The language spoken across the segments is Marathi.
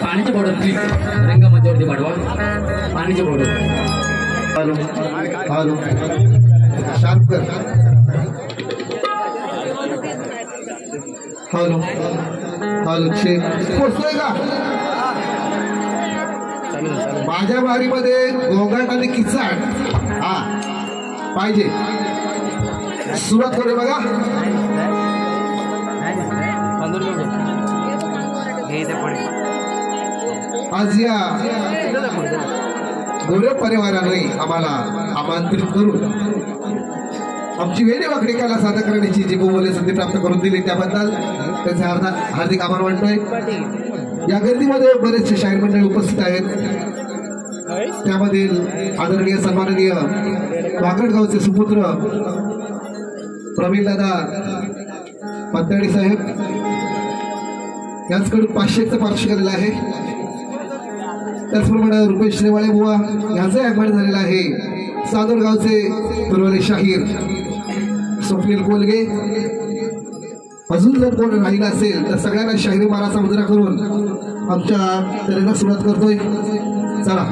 पाण्याची बॉटल प्लीज रंगमंचावरती पाठवा. पाण्याची बॉटल. हॅलो हॅलो शांत कर. हॅलो हॅलो चेक पोचतोय का? माझ्या बारीमध्ये गोंगाट आणि किचाट हा पाहिजे. सुरुवात करू बघा. आज या गौरव परिवाराने आम्हाला आमंत्रित करून आमची वेडेवाकडी कला सादर करण्याची जी बहुमूल्य संधी प्राप्त करून दिली त्याबद्दल त्यांचे हार्दिक आभार मानतोय. या गर्दीमध्ये बरेचसे शाहीर मंडळी उपस्थित आहेत. त्यामधील आदरणीय सन्माननीय वाकडगावचे सुपुत्र प्रवीण दादा पत्ताडी साहेब यांच्याकडून 500चं पारितोषिक आलेलं आहे. त्याचप्रमाणे रुपेश श्रीवाळे बुवा यांचा आगमन झालेला आहे. सादोरगावचे पूर्वले शाहीर स्वप्नील कोलगे. अजून जर कोण राहिला असेल तर सगळ्यांना शाहिरी माराचा मुजरा करून आमच्या तऱ्हेला सुरुवात करतोय. चला.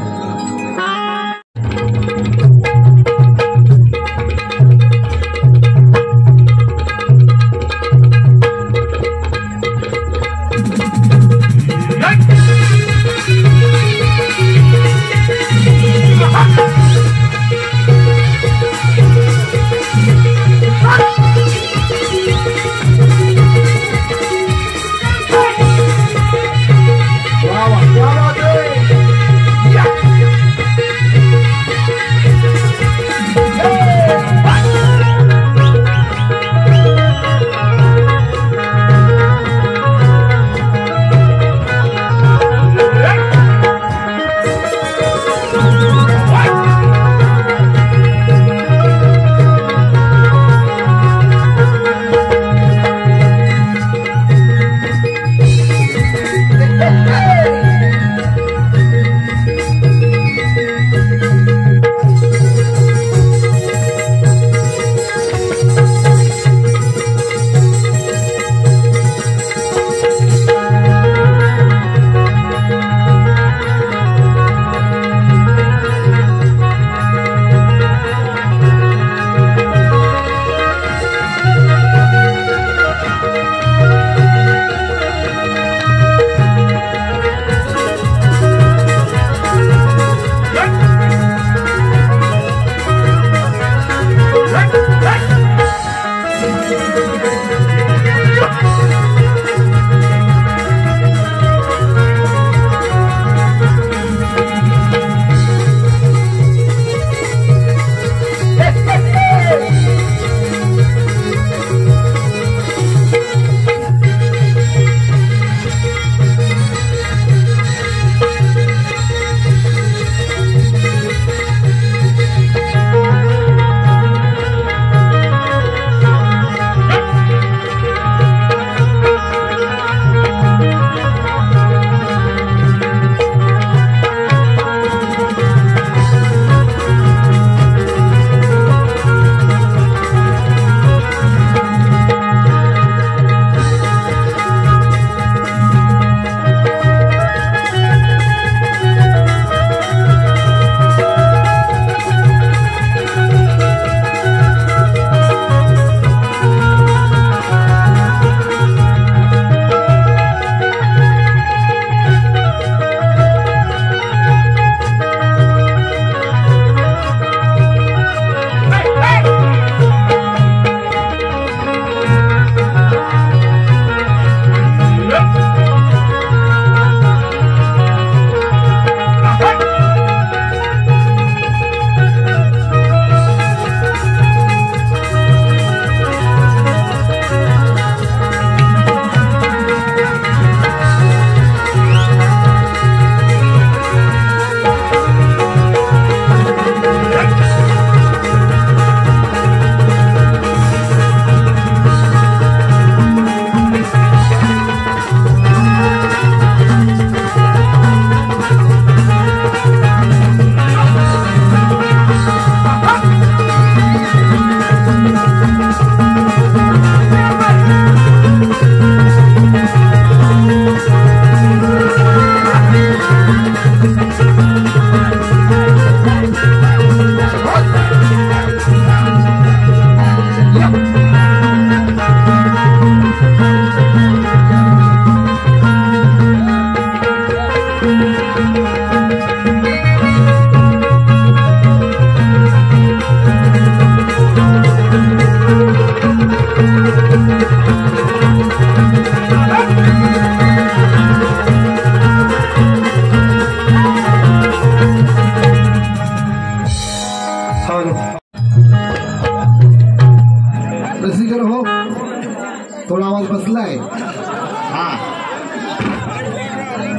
हा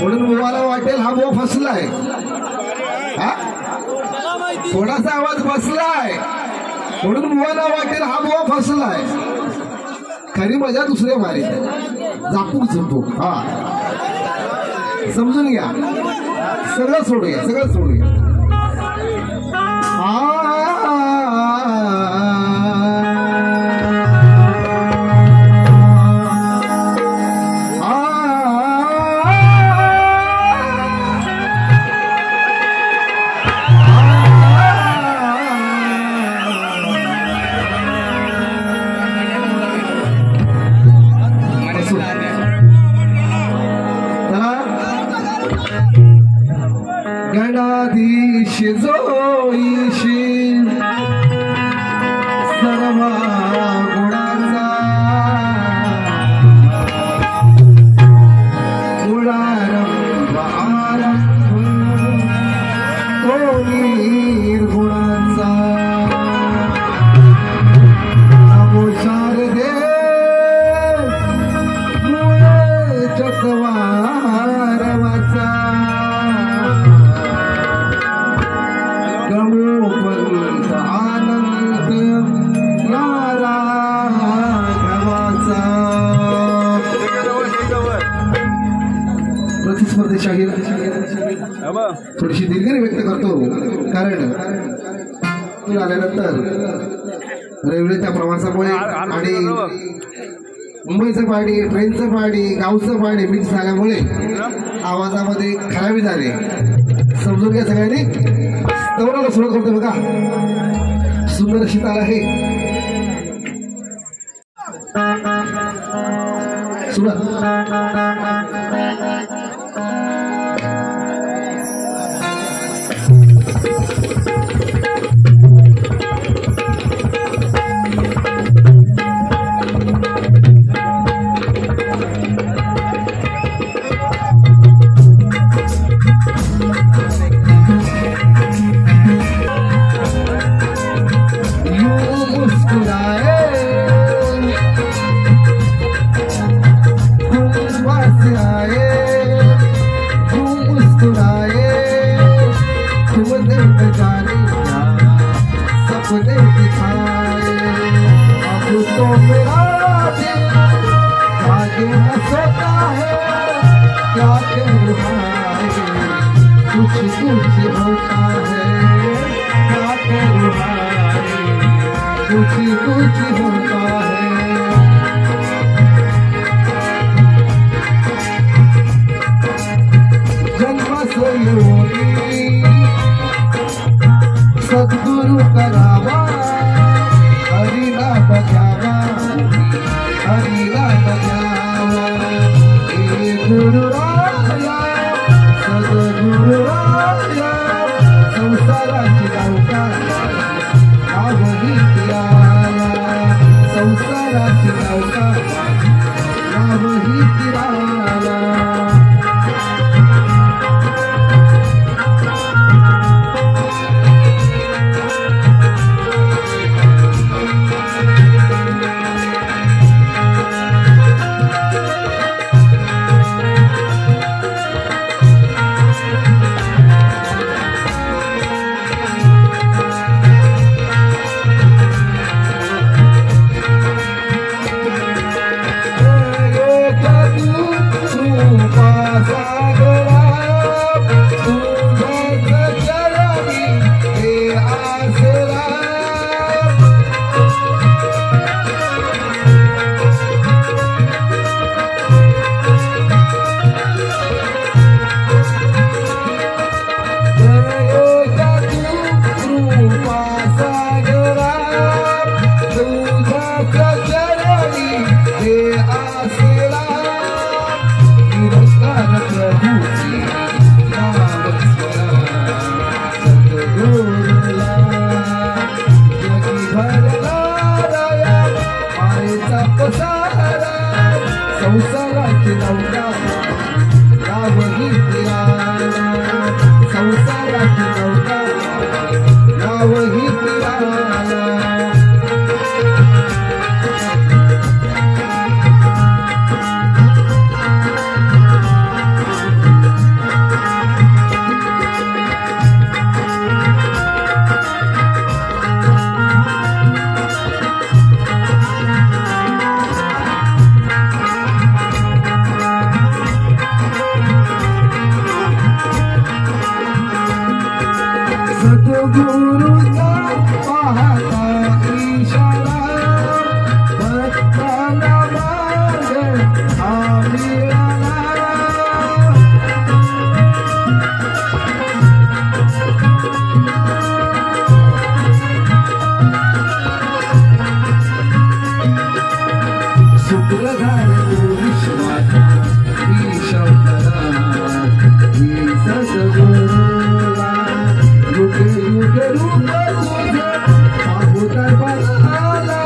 म्हणून बुवाला वाटेल हा बुवा फसलाय. हा थोडासा आवाज फसलाय म्हणून बुवाला वाटेल हा बुवा फसलाय. खरी मजा दुसरे मारे झापूक झुपूक. हा समजून घ्या. सगळं सोडूया सगळं सोडूया. गणाधीश जोईशी सर्व गुणाचा गुणारंभ आरंभ तो निर्गुणाचा. नमो शारदे मूळ चत्वारवाचा. प्रतिस्पर्धी शाहीर थोडीशी दिलगिरी व्यक्त करतो कारण तू आल्यानंतर रेल्वेच्या प्रवासामुळे आणि मुंबईचं पाणी ट्रेनचं पाणी गावचं पाणी मिक्स झाल्यामुळे आवाजामध्ये खराबी झाली. समजून घ्या सगळ्यांनी. तवराला सुरुवात करतो बघा. सुंदर अशी ताल आहे. सुरुवात. सपने दिखाए अब तो मेरा दिल आगे न सोता है. क्या करूँ कुछ कुछ होता है. क्या करूँ कुछ कुछ होता है. जन्म से योगी सद्गुरु करावा हरिला बजावा हरिला बजावा. हे गुरु राया सद्गुरु राया संसाराची नौका नावही तिराला. संसाराची नौका नावही तिराला. संसाराची नौका नावही तिराला. संसाराची नौका नावही तिराला. सद्गुरूचा पाहता इशारा भक्तांना मागे आम्ही आला शुक्रधार विश्वात ईश्वरा सद्गुरूला युगे युगे रूप तुझे पाहू दरबाराला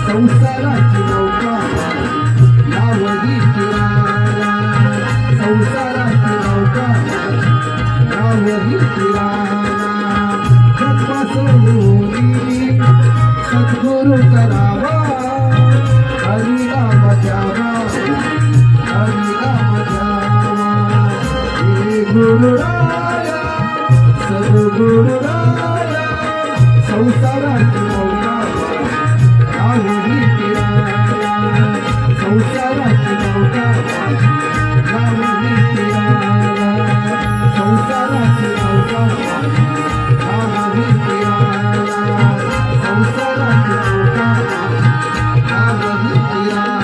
संसाराची नौका नावही तिराला संसाराची नौका नावही तिराला जन्मासोनी सद्गुरु करावा हरिनाम द्यावा हरिनाम द्यावा हे गुरुराया सद्गुरुराया संसाराची नौका नावही तिराला संसाराची नौका नावही तिराला संसाराची नौका नावही तिराला संसाराची नौका नावही तिराला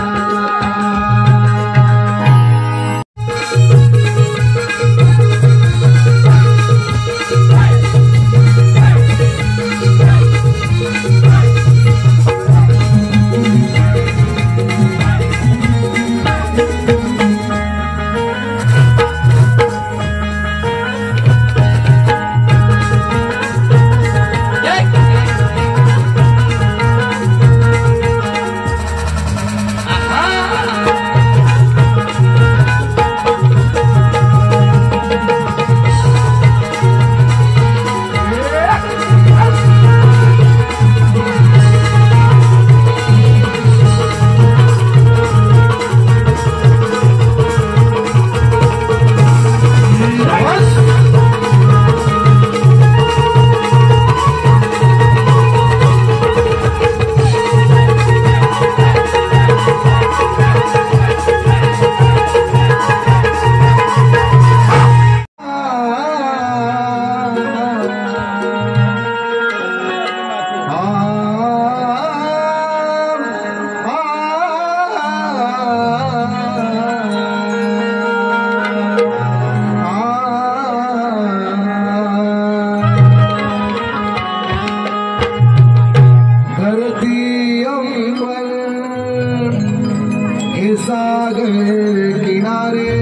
सागर किनारे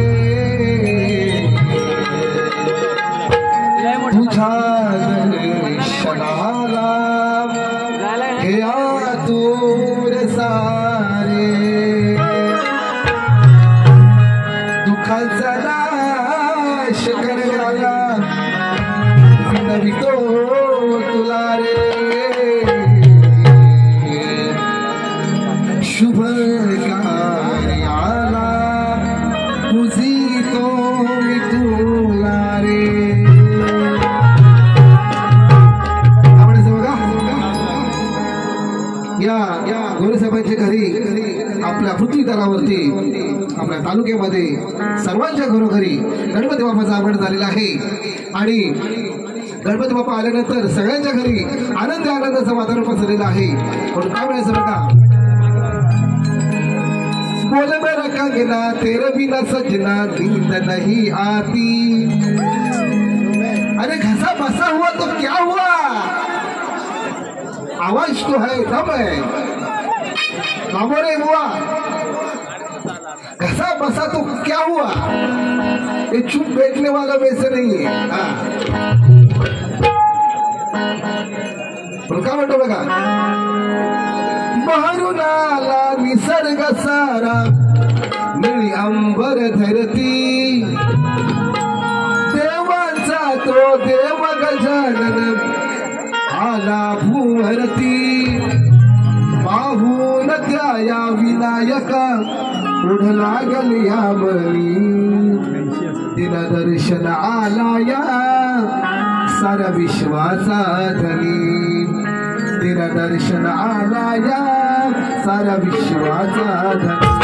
तुझ्या दर्शनाला हे आतुर सारे दुःखाचा नाश करणारा विनवितो तुला रे शुभ कार्याला पुजितो मी तुला रे आवडायचं बघा या गोरेसाहेबांच्या घरी आपल्या पृथ्वी तलावरती आपल्या तालुक्यामध्ये सर्वांच्या घरोघरी गणपती बाप्पाचा आगमन झालेला आहे आणि गणपती बाप्पा आल्यानंतर सगळ्यांच्या घरी आनंदाचं वातावरण पसरलेलं आहे. पण काय म्हणायचं बघा बोल मेरा कंगना तेरे बिना सजना नींद नहीं आती अरे घसा बसा हुआ तो क्या हुआ आवाज तो है दम है कामोरे हुआ घसा बसा तो क्या हुआ ये चुप बैठने वाला वैसे नहीं है. का म्हणतो बघा बाहेरून आला निसर्ग सारा निळी अंबर धरती देवांचा तो देव गजानन आला भूवरती पाहून त्या या विनायका पुढ लागल या मनी दिन दर्शन आला या सारा विश्वाचा धनी दिन दर्शन आला या सारा विश्वाचा धनी.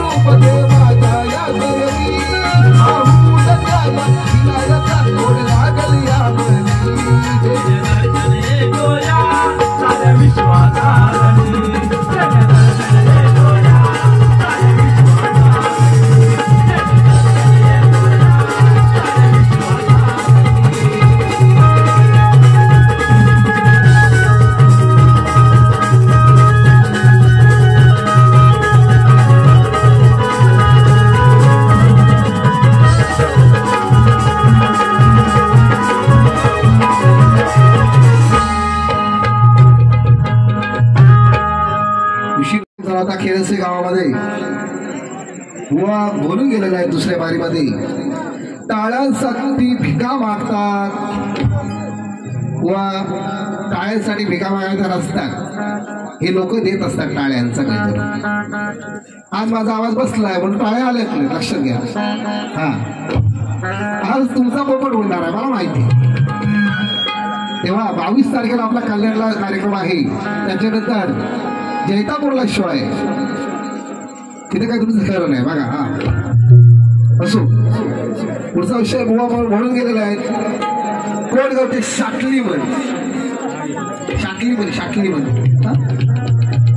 रूप देवा जाया देवी आहू दयाला विनायका गोड लागल या मनी गोया साऱ्या विश्वाला आता खेळसे गावामध्ये बुवा बोलून गेलेला आहे दुसऱ्या बारीमध्ये टाळ्यांसाठी भिका मागतात बुवा टाळ्यांसाठी भिका मागायचा रस्त्यात हे लोक देत असतात टाळ्यांचा काहीतरी आज माझा आवाज बसलाय म्हणून टाळ्या आल्यात नाही लक्षात घ्या हा आज तुमचा पोपट होणार आहे मला माहिती तेव्हा 22 तारखेला आपला कल्याणला कार्यक्रम आहे त्याच्यानंतर जैतापूरला शो आहे तिथे काय तुमचं खरं नाही बघा हा असो पुढचा विषय बुवा म्हणून गेलेला आहे कोणगावचे शाकली म्हण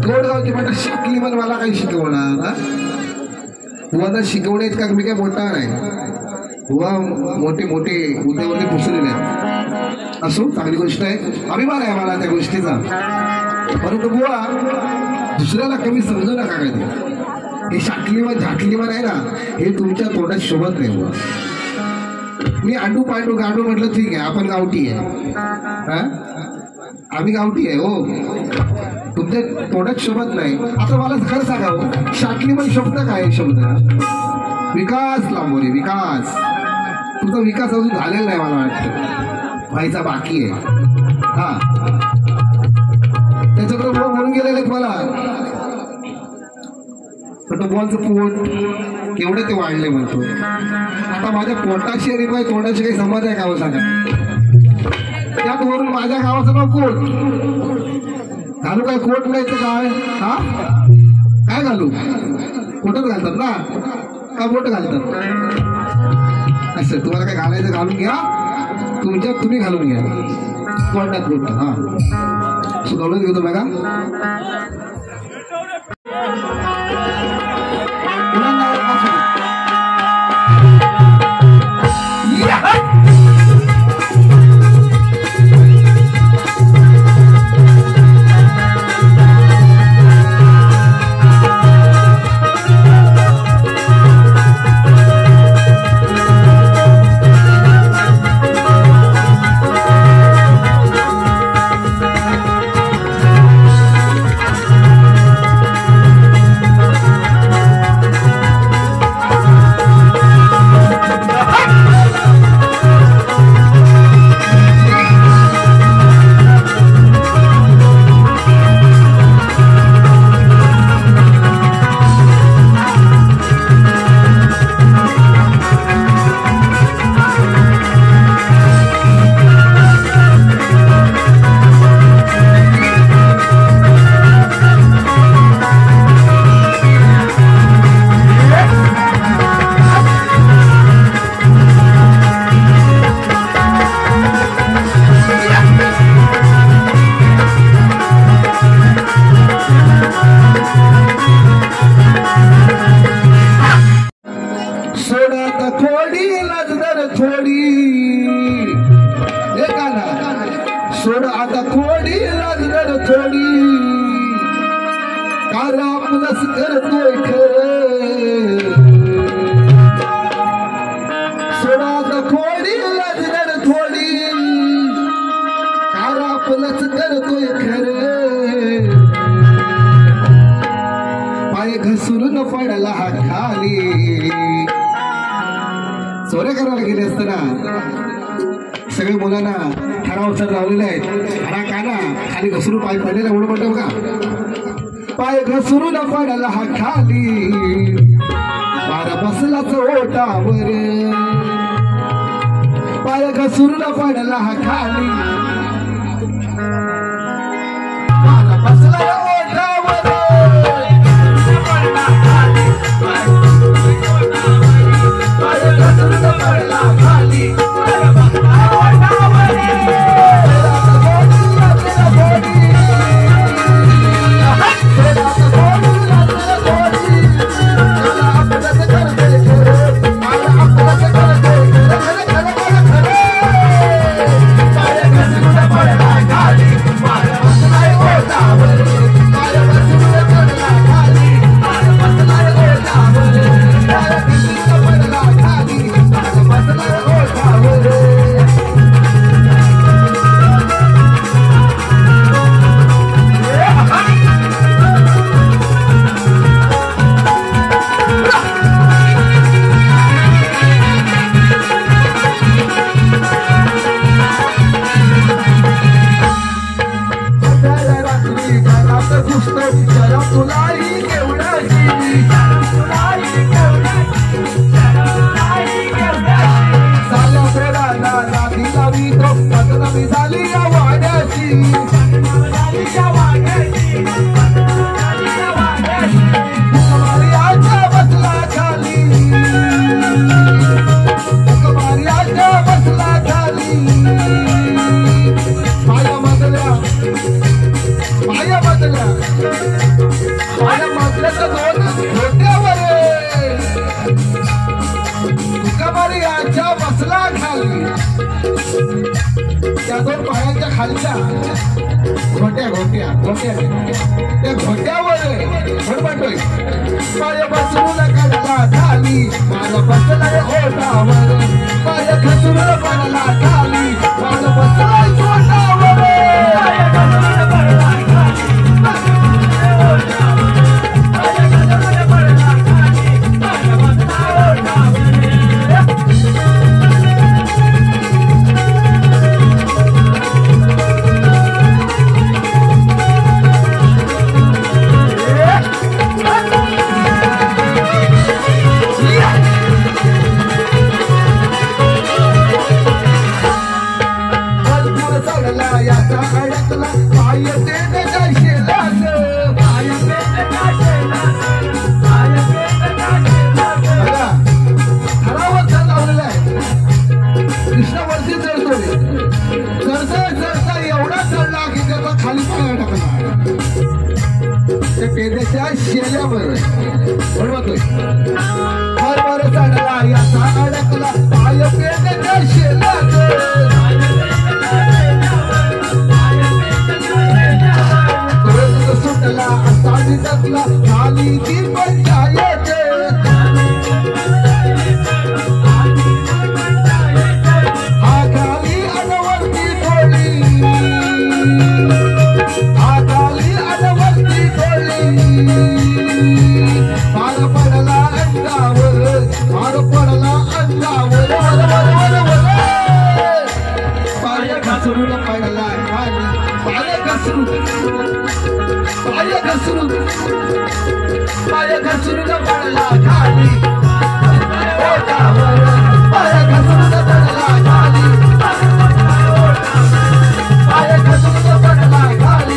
कोणगावचे म्हणतात शाकली म्हण मला काही शिकवणार बुवा शिकवण्यात का मी काय मोठा नाही बुवा मोठे मोठे उद्योगमध्ये पुसलेले आहेत असो चांगली गोष्ट आहे अभिमान आहे मला त्या गोष्टीचा परंतु बुवा दुसऱ्याला कमी समजू नका कधी हे शाकलीवर झाकलीवर आहे ना हे तुमच्या तोंडात शोभत नाही बुवा मी आंडू पांडू गाडू म्हटलं ठीक आहे आपण गावठी आहे हा आम्ही गावठी आहे हो तुमच्या तोंडात शोभत नाही आता मला खरं सांगावं शाकलीवर शब्द काय शब्द विकास लांबोरे विकास तुमचा विकास अजून झालेला नाही मला वाटतं व्हायचा बाकी आहे हा त्याच्याकडे बुवा म्हणून गेलेले मला पण तो बुवांचं पोट केवढे ते वाढले म्हणतो आता माझ्या पोटाशी आणि माझ्या तोंडाशी काही संबंध आहे का सांगा त्यात वरून माझ्या गावाचं नाव कोट घालू काय कोट नाही तर काय हा काय घालू कोटच घालतात ना का बोट घालतात असं तुम्हाला काय घालायचं घालून घ्या तुमच्यात तुम्ही घालून घ्या तोंडात बोट हा सुधावलं घेतो बघा सोड आता थोडी लागणार थोडी कारण आपलंच करतोय खरं सोड आता थोडी लागणार थोडी कारण आपलंच करतोय खरं पाय घसरून पडला हा खाली चोऱ्या करायला गेले असताना सगळे मुलांना ठराव सर लावलेले आहेत खरा काना खाली घसरून पाय पडलेला एवढं म्हणतो बघा पाय घसरून पडला हा खाली पार बसलाच ओटावर पाय घसरून पडला हा खाली पार बसला ओटावर खालच्या घोट्या त्या घोट्यावर म्हणतोय पाय बसरून काढला खाली मला बसलाय ओठावर पाय खचून पडला खाली मला बसलाय ओठावर पेद्याच्या शेल्यावर म्हणतोय हरभर चढला याचा अडकला पाय पेद्याच्या शेल्यात सुटला असा दिसला खाली ती पंचायत हा खाली अनवरती टोळी मार पडला अंगावर पाय घसरून पडला खाली पाय घसरून पडला खाली ओठावर पाय घसरून पडला खाली पाय घसरून पडला खाली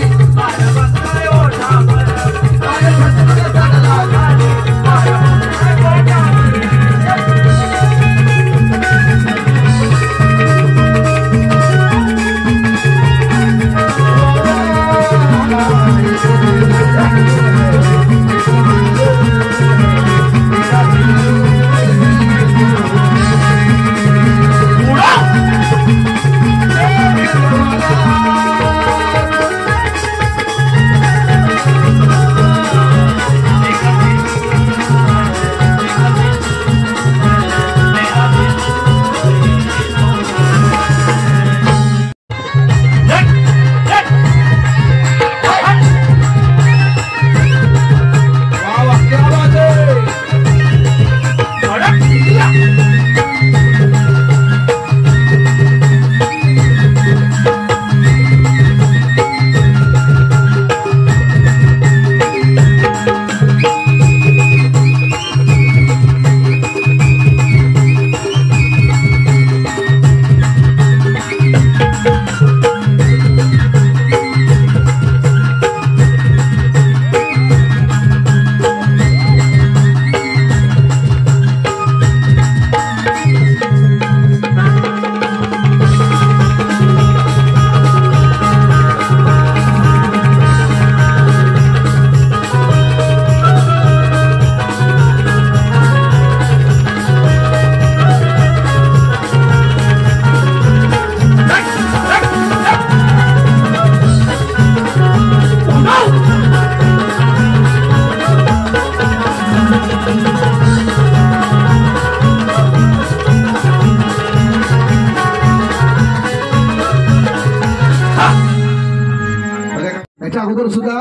अगोदर सुद्धा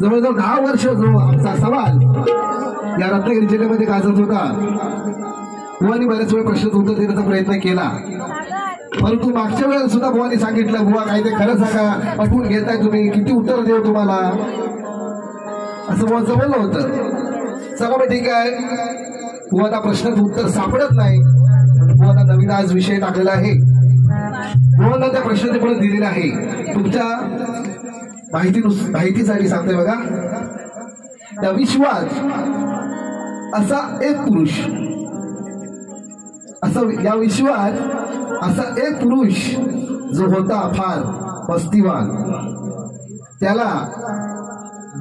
जवळजवळ 10 वर्ष जो आमचा सवाल या रत्नागिरी जिल्ह्यामध्ये गाजत होता बुवानी बऱ्याच वेळ प्रश्न उत्तर देण्याचा प्रयत्न केला परंतु मागच्या वेळेला सुद्धा बुवानी सांगितलं बुवा काय ते खरं सांगा पटवून घेताय तुम्ही किती उत्तर देऊ तुम्हाला असं बुवांचं बोललं होतं चला मग ठीक आहे बुवांना प्रश्नाचं उत्तर सापडत नाही बुवांना नवीन आज विषय टाकलेला आहे बुवांना त्या प्रश्नाचे पण दिलेलं आहे तुमच्या माहितीसाठी सांगतोय बघा त्या विश्वात असा एक पुरुष या विश्वात असा एक पुरुष जो होता फार मस्तीवान त्याला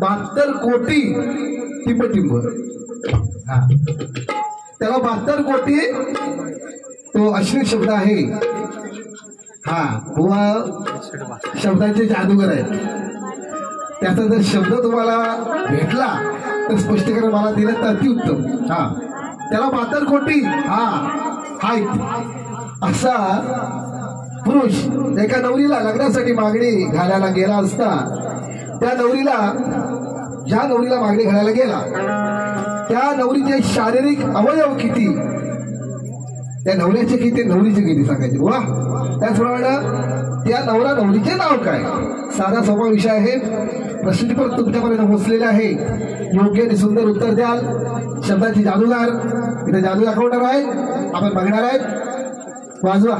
72 कोटी टिंब त्याला 72 कोटी तो अश्लील शब्द आहे हा बुवा शब्दाचे जादूगर आहेत. त्याचा जर शब्द तुम्हाला भेटला तर स्पष्टीकरण मला दिलं तर अतिउत्तम. हा त्याला पातळकोटी हा हाय असा पुरुष एका नवरीला लग्नासाठी मागणी घालायला गेला असता त्या नवरीला ज्या नवरीला मागणी घालायला गेला त्या नवरीचे शारीरिक अवयव किती, त्या नवऱ्याचे किती, नवरीचे किती सांगायचे. वा त्याचप्रमाणे त्या नवरा नवरीचे नाव काय. साधा सोपा विषय आहे. प्रश्न परत तुमच्यापर्यंत पोहोचलेला आहे. योग्य आणि सुंदर उत्तर द्याल. शब्दाची जादूगार इथे जादू दाखवणार आहे. आपण बघणार आहेत. वाजवा.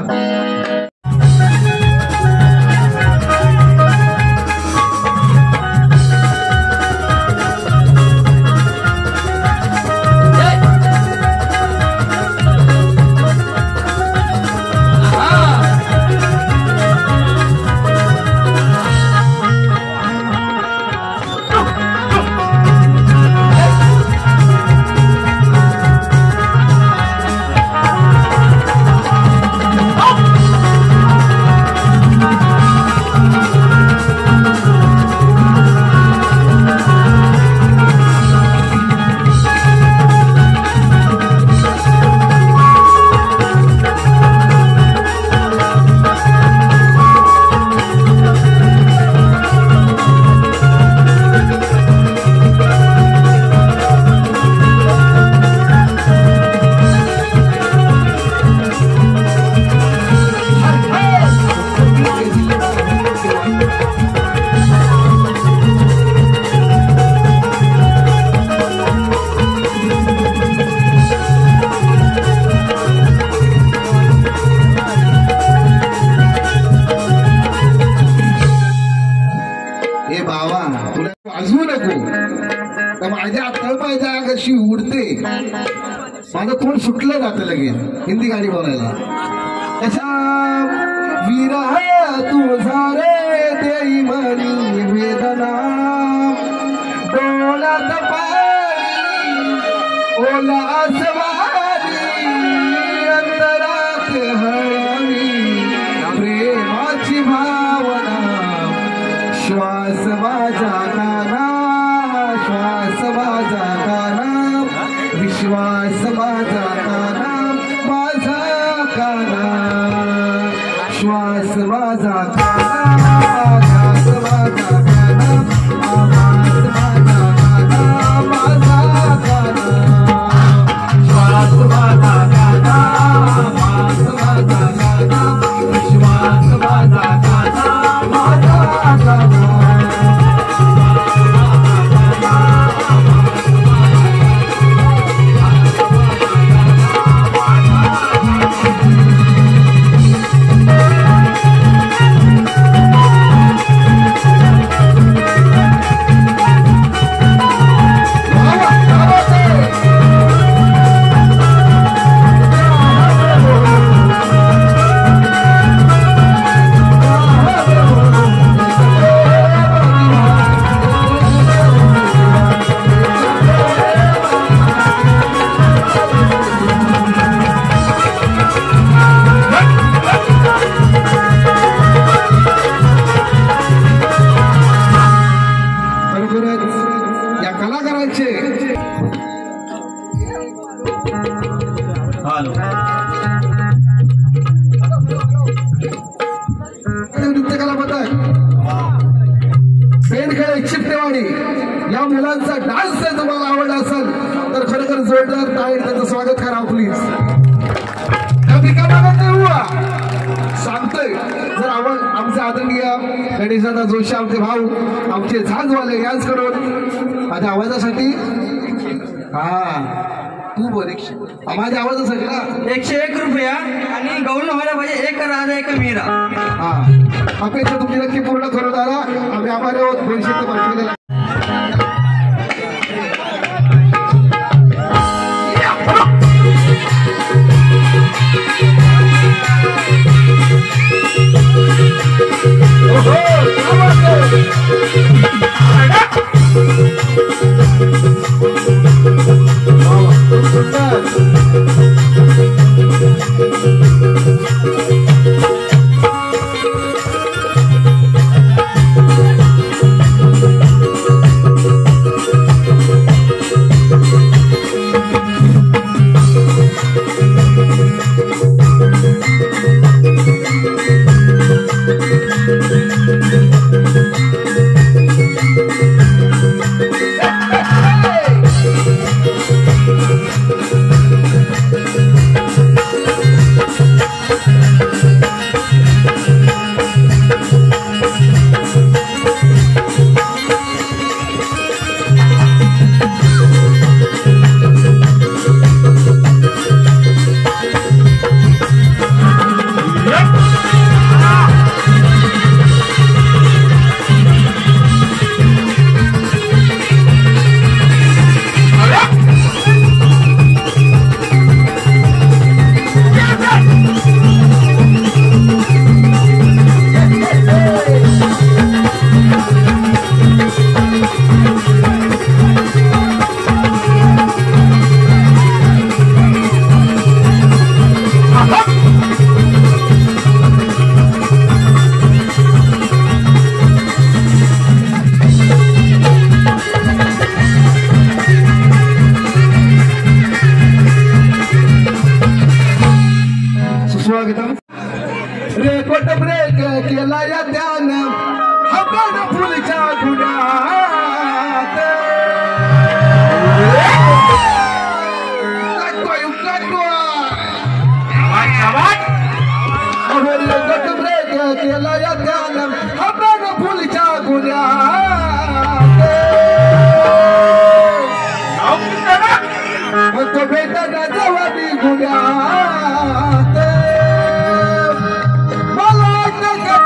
माझ्या तळपायच्या कशी उडते, माझं तोंड सुटलं जातं लगेच हिंदी गाणी बोलायला. अशा विरह तुझा रे देई मनी वेदना डोळ्यात पाणी ओला आसमानी अंतरात हळवी प्रेमाची भावना श्वास माझा गाना श्वास माझा गाना विश्वास माझा गाना माझा गाना श्वास माझा गाना ध्यास माझा गाना आवाज माझा गाना माझा गाना श्वास माझा गाना आवाज माझा गाना विश्वास माझा गाना माझा गाना. नृत्यकला पथक पेंडखेडे चिपटेवाडी या मुलांचा डान्स जर तुम्हाला आवडला असेल तर खरोखर जोरदार टाळी त्यांचं स्वागत करा प्लीज. सांगतोय जर आपण आमचे आदरणीय गणेशदादा जोशी आमचे भाऊ आमचे झांजवाले यांच्याकडून माझ्या आवाजासाठी तू बोल माझ्या आवाजासाठी ना 101 रुपया आणि गौण व्हायला पाहिजे 1 राजा 1 मीरा. अपेक्षा तुमची नक्की पूर्ण करून आला. आम्ही आम्हाला 200 पाठवलेला गोट ब्रेक केला या त्यानं हबन फुलच्या गुन्ह्यात गोट ब्रेक केला या त्यानं हबन फुलच्या गुन्ह्यात तो भेटना जवानी गुन्ह्यात मला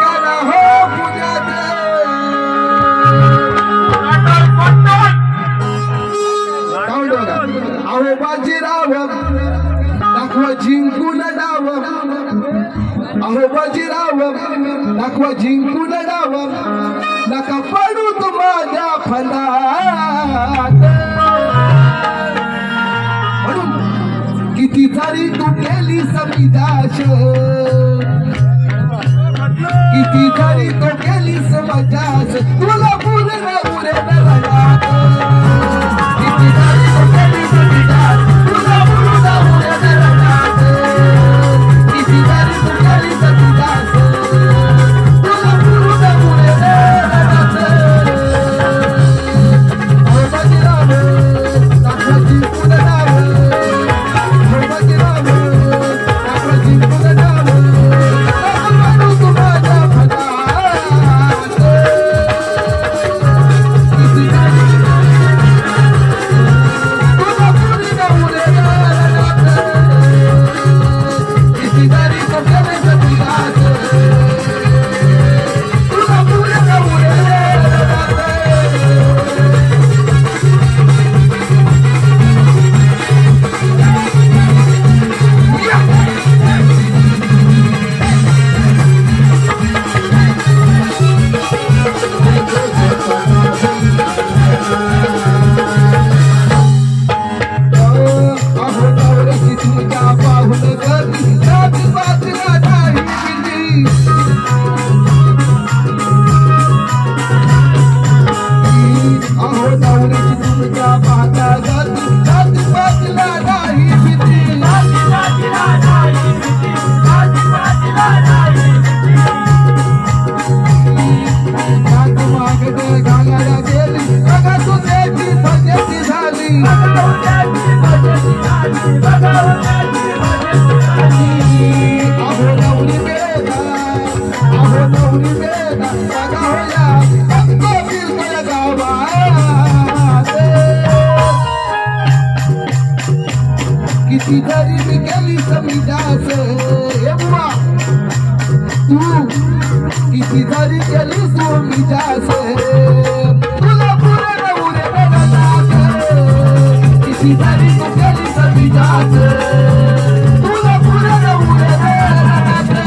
करा हो पुण्यात अहो बाजीराव दाखवा जिंकून डाव अहो बाजीराव दाखवा जिंकून डाव नका पडू तू माझ्या फंदात किती सारी तू केली समिदाश किती सारी तो केली समजास तुला पूर्ण उरे नरनात किती सारी तो केली समिदास तुला पूर्ण उरे नरनात किती सारी तो केली समिदास तुला पूर्ण उरे नरनात ओ बाजीराव दाखवा जिंकून डाव किती गरीब केली समिदास तू किती गरीब केली समिदास तुला पूर्ण उरे नरनात किती गरीब केली समिदास तुला पूर्ण उरे नरनात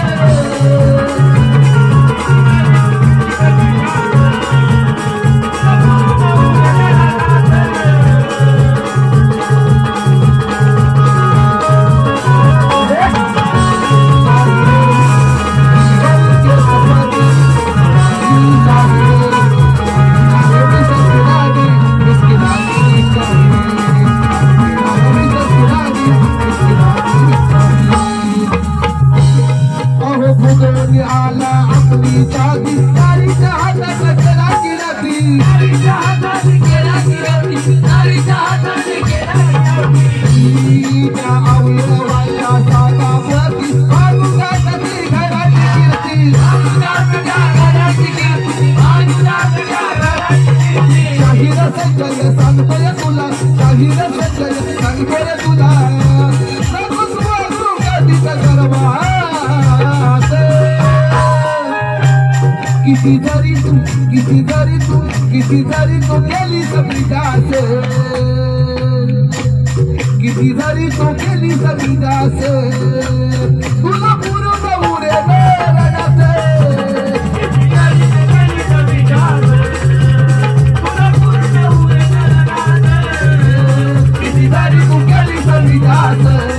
किती जरी तू केली समिदास किती जरी तू केली समिदास तुला पूर्ण उरे नरनात किती जरी तू केली समिदास